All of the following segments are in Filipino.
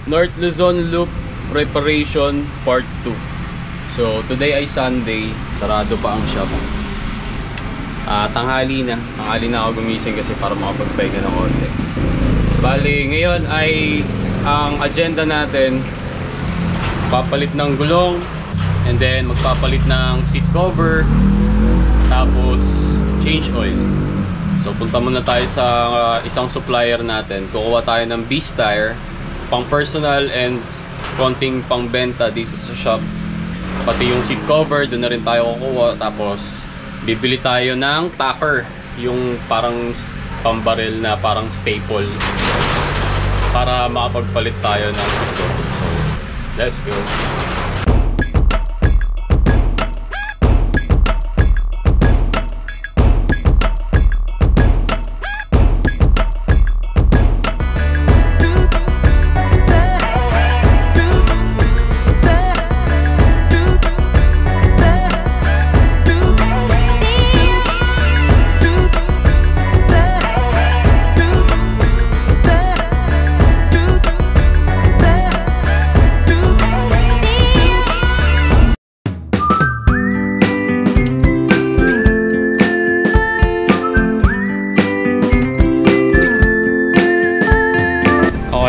North Luzon Loop Preparation Part 2. So today ay Sunday, sarado pa ang shop. Tanghali na ako gumising kasi para makapagpahinga ng konti. Bali, ngayon ay ang agenda natin, papalit ng gulong, and then magpapalit ng seat cover, tapos change oil. So punta muna tayo sa isang supplier natin, kukuha tayo ng Beast Tire, pang personal and konting pang benta dito sa shop. Pati yung seat cover, doon na rin tayo kukuha. Tapos bibili tayo ng topper, yung parang pambaril na parang staple, para makapagpalit tayo ng seat cover. So let's go.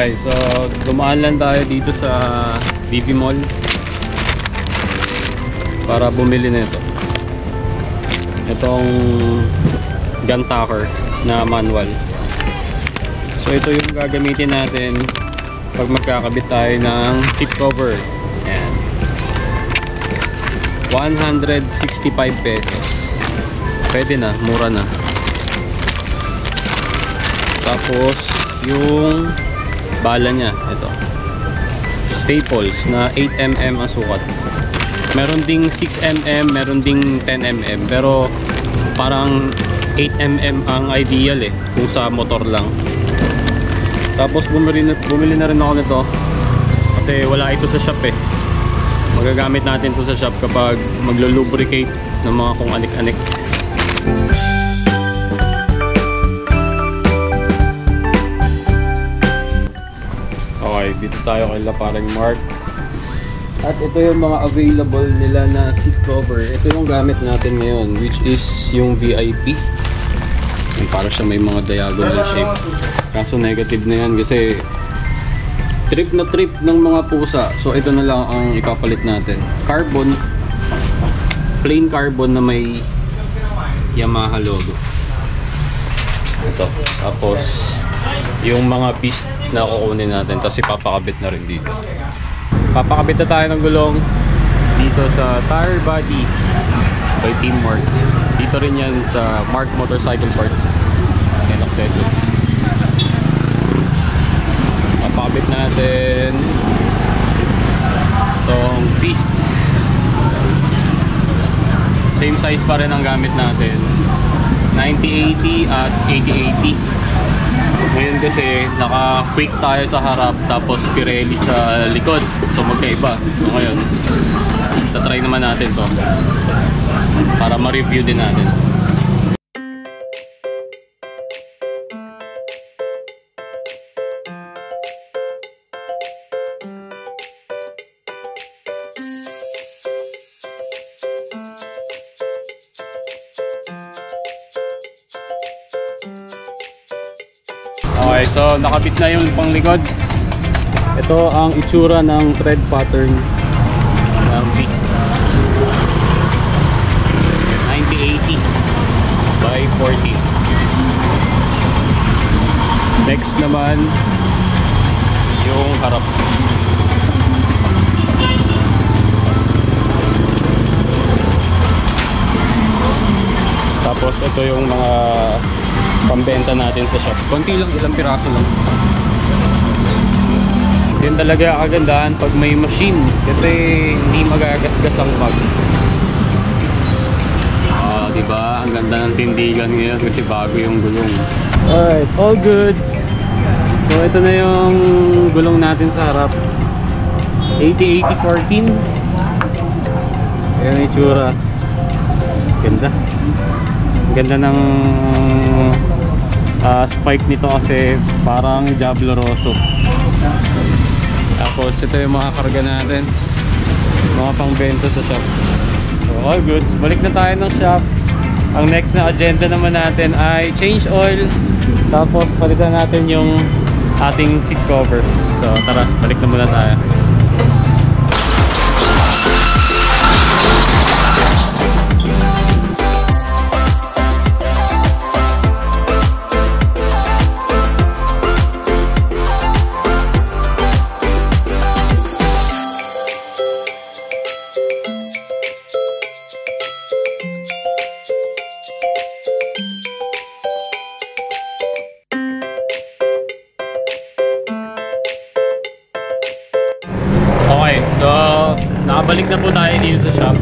Okay, so dumaan lang tayo dito sa BP Mall para bumili nito. Itong gun tucker na manual. So ito yung gagamitin natin pag magkakabit tayo ng seat cover. Ayan. 165 pesos. Pwede na, mura na. Tapos yung bala niya, ito staples na 8mm ang sukat. Meron ding 6mm, meron ding 10mm, pero parang 8mm ang ideal kung sa motor lang. Tapos bumili na rin ako nito kasi wala ito sa shop magagamit natin ito sa shop kapag maglo-lubricate ng mga kung anik-anik. Okay, dito tayo kay Lapareng Mark. At ito yung mga available nila na seat cover. Ito yung gamit natin ngayon, which is yung VIP. Para siya may mga diagonal shape. Kaso negative na yan kasi trip na trip ng mga pusa. So ito na lang ang ipapalit natin. Carbon, plain carbon na may Yamaha logo. Ito. Tapos yung mga piece na kukunin natin, tapos ipapakabit na rin dito. Papakabit na tayo ng gulong dito sa tire body by Team Mark. Dito rin yan sa Mark Motorcycle Parts and Accessories. Papakabit natin itong piece. Same size pa rin ang gamit natin, 90-80 at 80-80. Ngayon kasi naka-quick tayo sa harap tapos Pirelli sa likod, so magkaiba. So ngayon tatry naman natin to para ma-review din natin. Okay, so nakabit na yung panglikod. Ito ang itsura ng thread pattern ng Beast. 90-80 by 40. Next naman yung harap. Tapos ito yung mga pambenta natin sa shop. Konti lang, ilang piraso lang. Yun talaga kagandahan pag may machine kasi hindi magagasgas ang mags. Diba? Ang ganda ng tindigan ngayon kasi bago yung gulong. Alright, all goods. So ito na yung gulong natin sa harap. 80-80-14. Ayan yung itsura. Ganda. Ganda ng spike nito kasi parang Diablo Rosso. Tapos ito yung mga karga natin, mga pangbenta sa shop. So all goods, balik na tayo ng shop. Ang next na agenda naman natin ay change oil, tapos palitan natin yung ating seat cover. So tara, balik na muna tayo. Okay, so nakabalik na po tayo dito sa shop.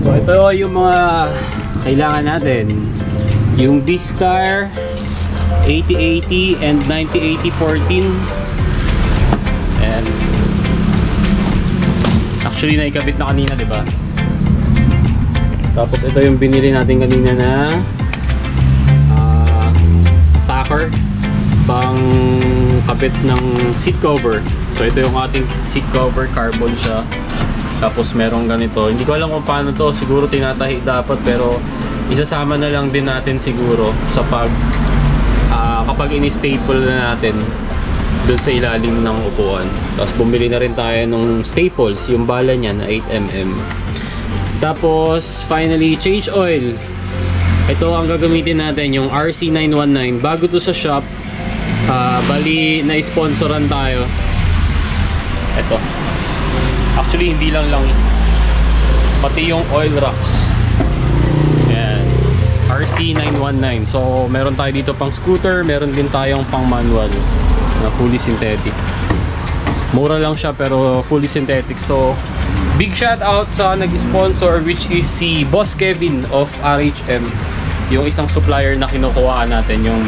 So ito yung mga kailangan natin. Yung V-Star 8080 and 908014. And actually naikabit na kanina, di ba? Tapos ito yung binili natin kanina na packer pang kabit ng seat cover. So ito yung ating seat cover, carbon siya. Tapos merong ganito. Hindi ko alam kung paano to. Siguro tinatahi dapat, pero isasama na lang din natin siguro sa kapag ini-staple na natin dun sa ilalim ng upuan. Tapos bumili na rin tayo ng staples, yung bala niya na 8mm. Tapos finally, change oil. Ito ang gagamitin natin, yung RC919. Bago to sa shop. Bali na-sponsoran tayo. Ito. Actually hindi lang langis, pati yung oil rack. Ayan, RC919. So meron tayo dito pang scooter, meron din tayong pang manual na fully synthetic. Mura lang siya pero fully synthetic. So big shout out sa nag-sponsor, which is si Boss Kevin of RHM, yung isang supplier na kinukuhaan natin, yung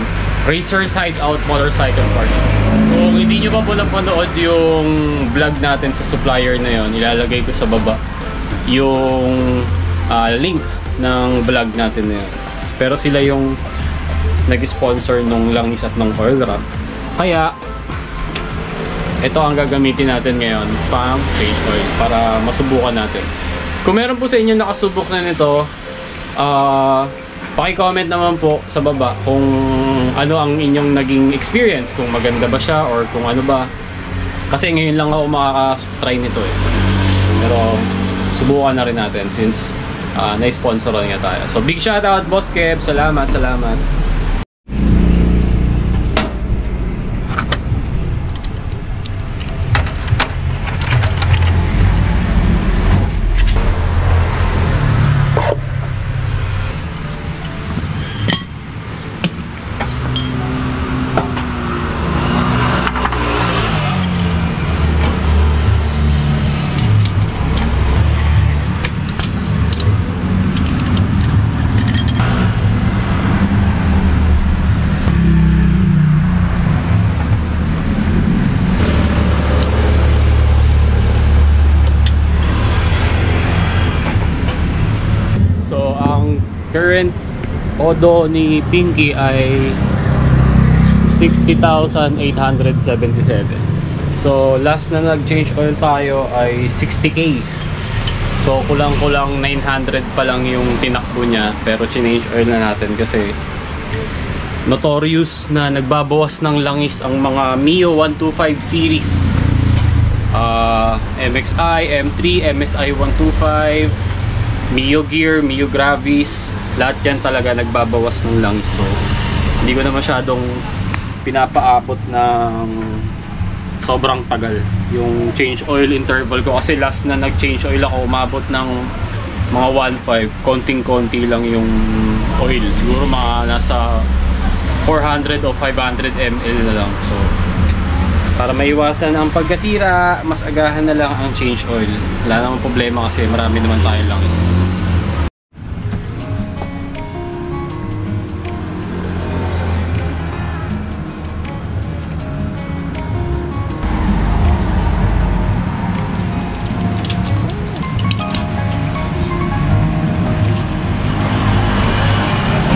Racer's Hideout Motorcycle Parts. Kung hindi nyo pa po napanood yung vlog natin sa supplier na yon, ilalagay ko sa baba yung link ng vlog natin na yun. Pero sila yung nag-sponsor nung langis at nung oil rack. Kaya ito ang gagamitin natin ngayon pang change oil para masubukan natin. Kung meron po sa inyo nakasubok na nito, paki-comment naman po sa baba kung ano ang inyong naging experience, kung maganda ba siya or kung ano ba. Kasi ngayon lang ako makaka-try nito eh. Pero subukan na rin natin since na-sponsoran nga tayo. So big shout out Boss Kev, salamat, salamat. Current odo ni Pinky ay 60,877. So last na nag-change oil tayo ay 60K. So kulang-kulang 900 pa lang yung tinakbo niya, pero change oil na natin kasi notorious na nagbabawas ng langis ang mga Mio 125 series. MXI, M3, MSI 125, Mio Gear, Mio Gravis, lahat yan talaga nagbabawas ng langis. So hindi ko na masyadong pinapaabot ng sobrang tagal yung change oil interval ko, kasi last na nag-change oil ako umabot ng mga 1.5, konting-konti lang yung oil, siguro mga nasa 400 o 500 ml na lang. So para maiwasan ang pagkasira, mas agahan na lang ang change oil. Wala namang problema kasi marami naman tayong langis.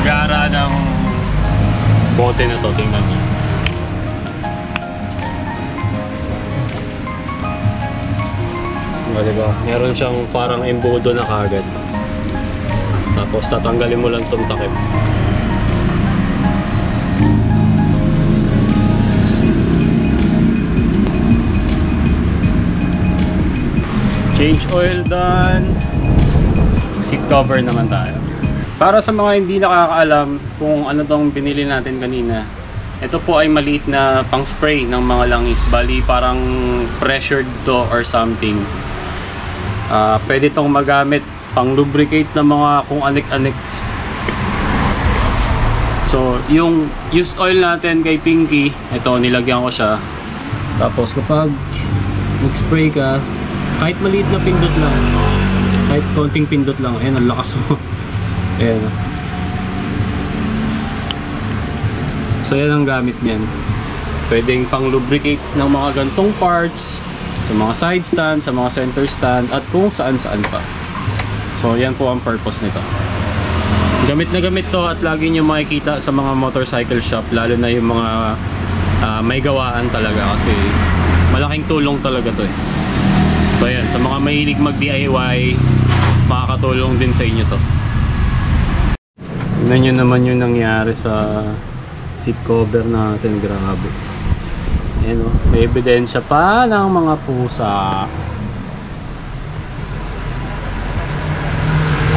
Gara ng bote na to, tingnan niyo. O, diba? Meron siyang parang embudo na kagad. Tapos tatanggalin mo lang itong takip. Change oil done. Seat cover naman tayo. Para sa mga hindi nakakaalam kung ano tong binili natin kanina, ito po ay maliit na pang spray ng mga langis. Bali parang pressured to or something. Pwede tong magamit pang lubricate ng mga kung anik-anik. So yung used oil natin kay Pinky, ito nilagyan ko siya. Tapos kapag mag-spray ka, kahit maliit na pindot lang, kahit konting pindot lang, ayan ang lakas mo. Ayan. So yan ang gamit niyan. Pwedeng pang lubricate ng mga gantong parts, sa mga side stand, sa mga center stand, at kung saan-saan pa. So yan po ang purpose nito. Gamit na gamit to at lagi nyo makikita sa mga motorcycle shop, lalo na yung mga may gawaan talaga, kasi malaking tulong talaga to eh. So yan, sa mga mahilig mag DIY, makakatulong din sa inyo to. Tignan nyo naman yung nangyari sa seat cover natin, grabe. Ayan o, may ebidensya pa ng mga pusa.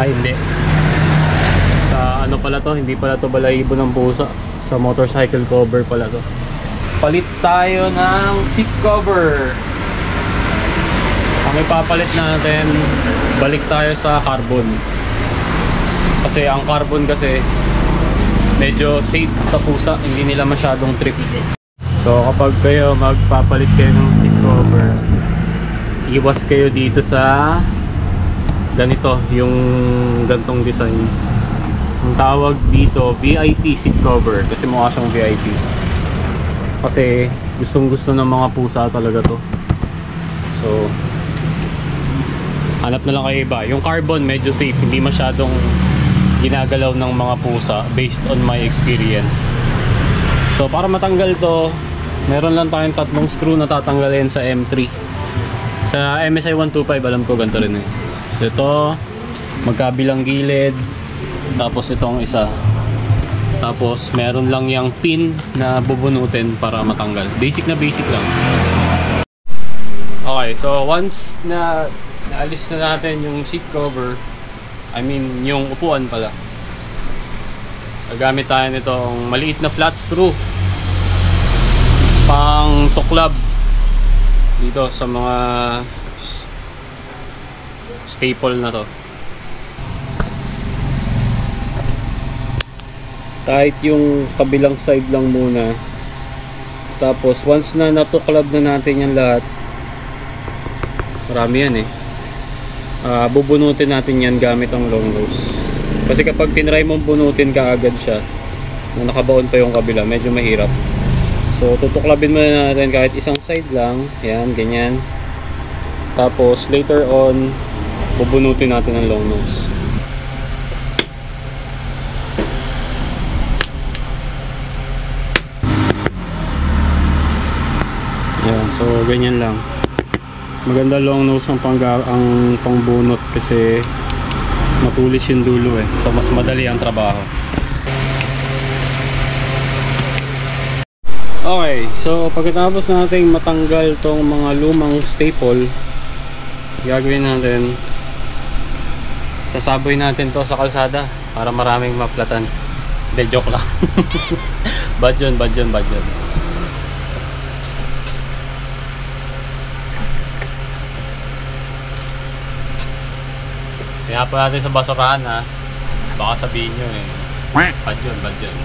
Ay hindi, sa ano pala to, hindi pala to balahibo ng pusa, sa motorcycle cover pala to. Palit tayo ng seat cover. Ang ipapalit natin, balik tayo sa carbon. Kasi ang carbon kasi medyo safe sa pusa, hindi nila masyadong trip. So kapag kayo magpapalit kayo ng seat cover, iwas kayo dito sa ganito, yung gantong design. Ang tawag dito VIP seat cover, kasi mukha siyang VIP. Kasi gustong gusto ng mga pusa talaga to. So hanap na lang kayo iba. Yung carbon medyo safe, hindi masyadong ginagalaw ng mga pusa based on my experience. So para matanggal to, meron lang tayong tatlong screw na tatanggalin sa M3. Sa MSI 125 alam ko ganito rin eh. So ito, magkabilang gilid, tapos itong isa, tapos meron lang yung pin na bubunutin para matanggal. Basic na basic lang. Okay, so once na naalis na natin yung seat cover, I mean yung upuan pala, gagamit tayo nitong maliit na flat screw pang tuklab dito sa mga staple na to. Kahit yung kabilang side lang muna, tapos once na natuklab na natin yan lahat, marami yan eh, bubunutin natin yan gamit ang long nose. Kasi kapag tinry mong bunutin ka agad siya na nakabaon pa yung kabila, medyo mahirap. So tutuklabin muna natin kahit isang side lang, yan, ganyan. Tapos later on, bubunutin natin ang long nose. Yan, so ganyan lang. Maganda long nose ang pangbunot kasi matulis yung dulo eh. So mas madali ang trabaho. Okay, so pagkatapos nating matanggal tong mga lumang staple, gagawin natin, sasaboy natin to sa kalsada para maraming maplatan. Hindi, joke lang. Bad yun, bad yun, bad yun. Kaya pa natin sa basurahan ha. Baka sabihin nyo eh, bad yun, bad yun.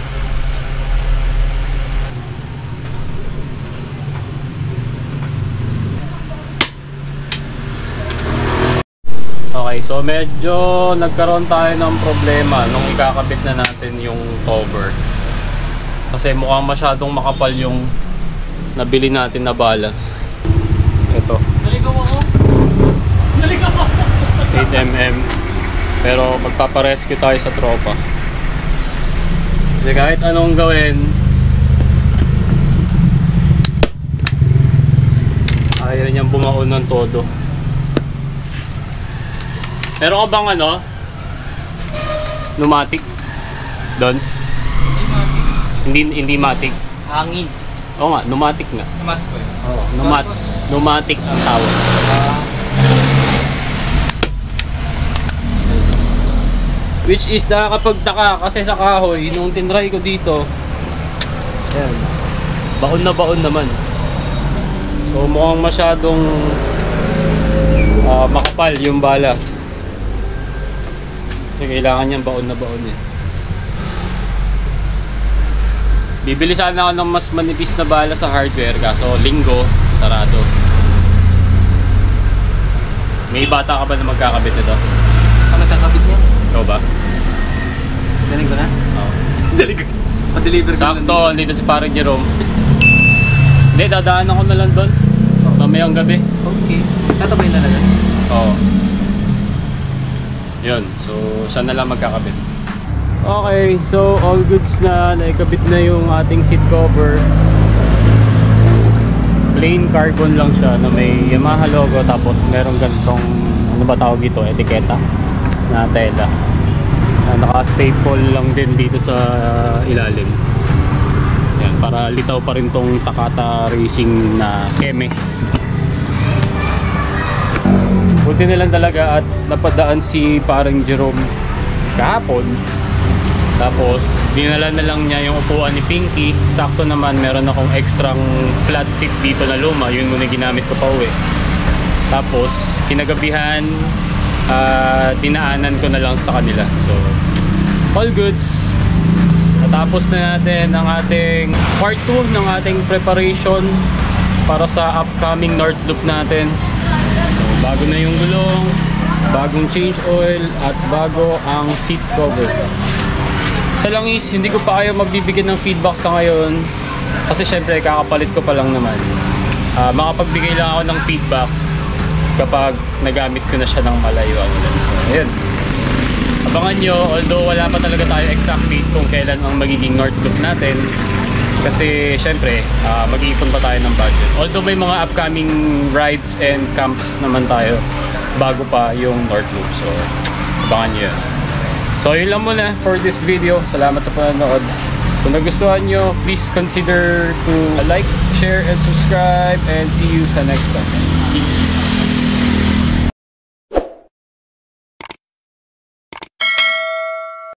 Okay, so medyo nagkaroon tayo ng problema nung ikakabit na natin yung cover. Kasi mukhang masyadong makapal yung nabili natin na bala. Ito. Naligaw ako. Naligaw ako. 8mm. Pero magpaparescue tayo sa tropa. Kasi kahit anong gawin, ayaw niyang bumaon ng todo. Meron ka bang ano? Pneumatic? Doon? Hindi matic. Hangin. Oo nga, pneumatic nga. Pneumatic po yun. Oo, pneumatic ang tawag. Which is nakakapagtaka kasi sa kahoy, nung tinry ko dito, ayan, baon naman. So mukhang masyadong makapal yung bala. Kasi kailangan niyang baon eh. Bibili sana ako ng mas manipis na bala sa hardware, kaso linggo, sarado. May bata ka ba na magkakabit nito? Magkakabit niya? Ikaw ba? Daling ko na? Oo. Daling ko. Pa-deliver ko lang. Sakto, dito si parang Jerome. Hindi, dadaan ako na lang doon. Mamayang gabi. Okay. Tatabay na lang. Oo. Yun, so siya na lang magkakabit. Okay, so all goods na, naikabit na yung ating seat cover. Plain carbon lang siya na may Yamaha logo, tapos merong ganitong, ano ba tawag dito, etiketa na tela na naka-staple lang din dito sa ilalim. Yan, para litaw pa rin tong Takata Racing na Keme. Buti na lang talaga at napadaan si parang Jerome kahapon. Tapos dinala na lang niya yung upuan ni Pinky. Sakto naman meron akong extrang flat seat dito na luma, yun muna ginamit ko pa uwi. Tapos kinagabihan dinaanan ko na lang sa kanila. So all goods. Natapos na natin ang ating part 2 ng ating preparation para sa upcoming North Loop natin. So bago na yung gulong, bagong change oil, at bago ang seat cover. Sa langis, hindi ko pa kayo magbibigyan ng feedback sa ngayon kasi syempre kakapalit ko pa lang naman. Makapagbigay lang ako ng feedback kapag nagamit ko na siya ng malayo. So, ayun. Abangan nyo, although wala pa talaga tayo exact date kung kailan ang magiging North Loop natin kasi syempre mag-iipon pa tayo ng budget. Although may mga upcoming rides and camps naman tayo bago pa yung North Loop. So abangan nyo yun. So yun lang muna for this video. Salamat sa panonood. Kung nagustuhan nyo, please consider to like, share, and subscribe, and see you sa next time.